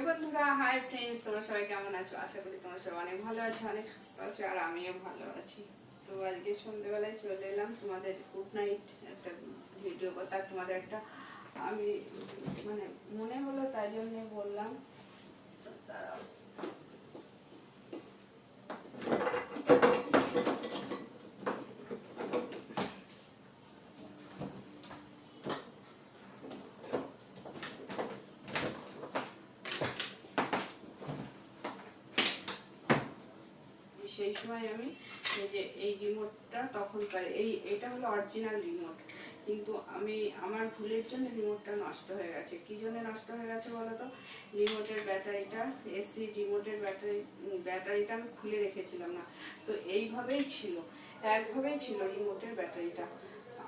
বন্ধুরা, hi friends, তোমরা সবাই কেমন আছো? আশা করি তোমরা সবাই অনেক ভালো আছো, অনেক সুস্থ আছো, আর আমিও ভালো আছি। তো আজকে সন্ধ্যেবেলায় চলে এলাম তোমাদের গুড নাইট একটা ভিডিও কথা, তোমাদের একটা আমি মানে মনে হলো তাই জন্য বললাম। দাঁড়াও, সেই সময় আমি যে এই রিমোটটা তখনকার এইটা হলো অরিজিনাল রিমোট, কিন্তু আমার ভুলের জন্য রিমোটটা নষ্ট হয়ে গেছে। কী জন্য নষ্ট হয়ে গেছে বলো তো? রিমোটের ব্যাটারিটা, এসি রিমোটের ব্যাটারিটা আমি খুলে রেখেছিলাম না। তো এইভাবেই ছিল, একভাবেই ছিল রিমোটের ব্যাটারিটা।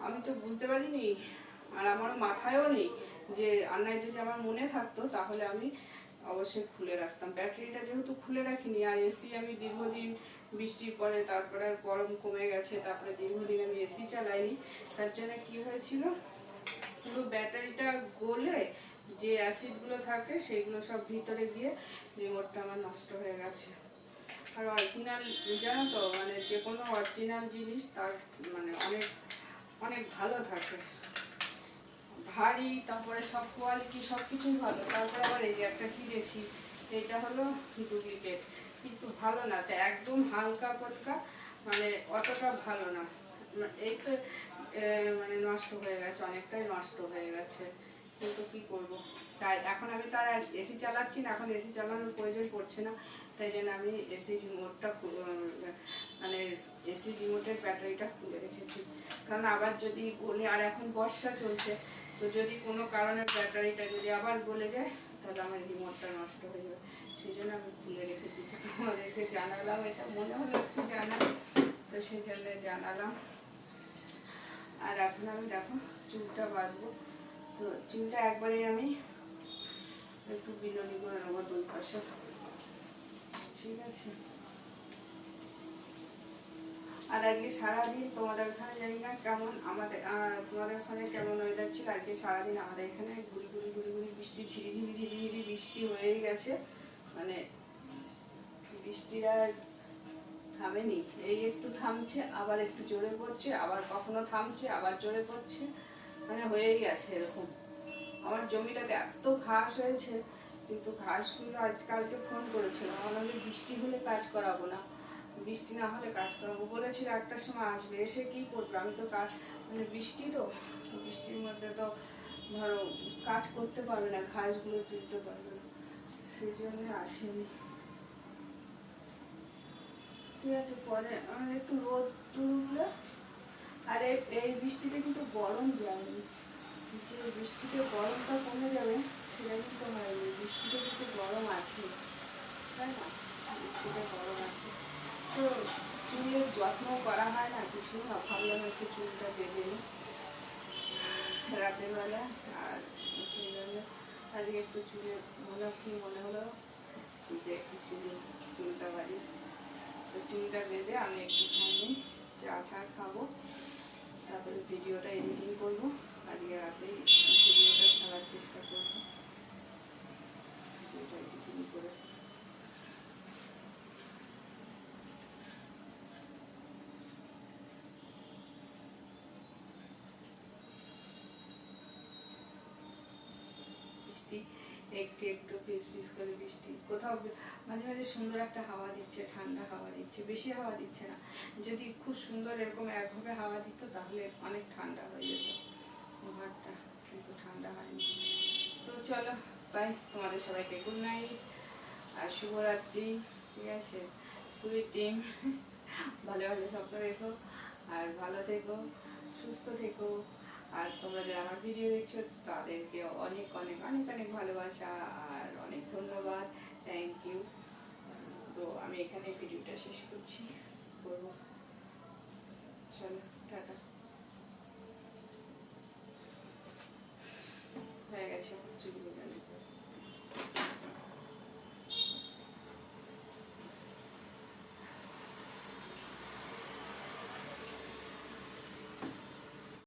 আমি তো বুঝতে পারিনি, আর আমার মাথায়ও নেই যে আন্নায় যদি আমার মনে থাকতো তাহলে আমি অবশ্যই খুলে রাখতাম। ব্যাটারিটা যেহেতু খুলে রাখিনি, আর এসি আমি দীর্ঘদিন বৃষ্টির পরে, তারপরে আর গরম কমে গেছে, তারপরে দীর্ঘদিন আমি এসি চালাইনি, তার জন্য কী হয়েছিল, পুরো ব্যাটারিটা গলে যে অ্যাসিডগুলো থাকে সেগুলো সব ভিতরে গিয়ে রিমোটটা আমার নষ্ট হয়ে গেছে। আর অরিজিনাল, জানো তো, মানে যে কোনো অরিজিনাল জিনিস তার মানে অনেক অনেক ভালো থাকে, ভারী, তারপরে সব কোয়ালিটি সব কিছুই ভালো। তারপরে আবার এই যে একটা কিনেছি, এটা হলো ডুপ্লিকেট, কিন্তু ভালো না, তো একদম হালকা পাতলা, মানে অতটা ভালো না। এই তো মানে নষ্ট হয়ে গেছে, অনেকটাই নষ্ট হয়ে গেছে, কিন্তু কী করবো। তাই এখন আমি তার এসি চালাচ্ছি না, এখন এসি চালানোর প্রয়োজন পড়ছে না, তাই জন্য আমি এসি রিমোটটা মানে এসি রিমোটের ব্যাটারিটা খুলে রেখেছি। কারণ আবার যদি গলে, আর এখন বর্ষা চলছে, তো যদি কোনো কারণে ব্যাটারিটা যদি আবার গলে যায় তাহলে আমার রিমোটটা নষ্ট হয়ে যাবে, সেই জন্য আমি খুলে রেখেছি। তোমাদেরকে জানালাম, এটা মনে হলো একটু জানালাম, তো সেই জন্য জানালাম। আর এখন আমি দেখো চুলটা বাঁধবো, তো চুলটা একবারে আমি একটু বিনুনি করে নেবো দুই পাশে, ঠিক আছে। আর আজকে সারাদিন তোমাদের ওখানে জানি না কেমন, তোমাদের ওখানে কেমন ওয়েদার ছিল। আজকে সারাদিন আমাদের এখানে ঘুরি ঘুরি ঘুরি ঘুরি বৃষ্টি, ঝিরিঝিরি ঝিরিঝিরি বৃষ্টি হয়েই গেছে, মানে বৃষ্টির আর থামেনি। এই একটু থামছে, আবার একটু জোরে পড়ছে, আবার কখনো থামছে, আবার জোরে পড়ছে, মানে হয়েই গেছে এরকম। আমার জমিটাতে এত ঘাস হয়েছে, কিন্তু ঘাসগুলো আজকালকে ফোন করেছিল, আমার বৃষ্টি হলে কাজ করাবো না, বৃষ্টি না হলে কাজ করাবো বলেছিল, একটার সময় আসবে, এসে কী করবে? আমি তো কাজ, মানে বৃষ্টি তো, বৃষ্টির মধ্যে তো ধরো কাজ করতে পারবে না, ঘাসগুলো তুলতে পারবে না, সেই জন্য আসেনি। ঠিক আছে, পরে একটু রোদ তুললে, আর এই বৃষ্টিতে কিন্তু গরম যায়নি, যে বৃষ্টিতে গরমটা কমে যাবে সেটা কিন্তু হয়নি, বৃষ্টিতে কিন্তু গরম আছে, তাই না? বৃষ্টিতে গরম আছে, তো চুলের যত্ন করা হয় না কিছু, ভাবলাম একটু চুলটা বেঁধে নিই রাতের বেলা, আর সেই জন্য আজকে একটু চুলে মনে হলো যে একটু চুলটা বাড়ি, তো চুলটা বেঁধে আমি একটুখানি চা খাবো, তারপরে ভিডিওটা এডিটিং করবো, আজকে রাতেই ভিডিওটা ছাড়ার চেষ্টা করবো, ভিডিওটা এডিটিং করে। বৃষ্টি একটু একটু পিস পিস করে বৃষ্টি, কোথাও মাঝে মাঝে সুন্দর একটা হাওয়া দিচ্ছে, ঠান্ডা হাওয়া দিচ্ছে, বেশি হাওয়া দিচ্ছে না। যদি খুব সুন্দর এরকম একভাবে হাওয়া দিত তাহলে অনেক ঠান্ডা হয়ে যেত ঘরটা, কিন্তু ঠান্ডা হয়নি। তো চলো, তাই তোমাদের সবাইকে গুড নাইট আর শুভরাত্রি, ঠিক আছে। সুইট ড্রিম, ভালো ভালো স্বপ্ন দেখো, আর ভালো থেকো, সুস্থ থেকো। আর তোমরা যারা আমার ভিডিও দেখছো তাদেরকে অনেক অনেক অনেক অনেক ভালোবাসা আর অনেক ধন্যবাদ, থ্যাংক ইউ। তো আমি এখানে ভিডিওটা শেষ করছি, চলো টাটা।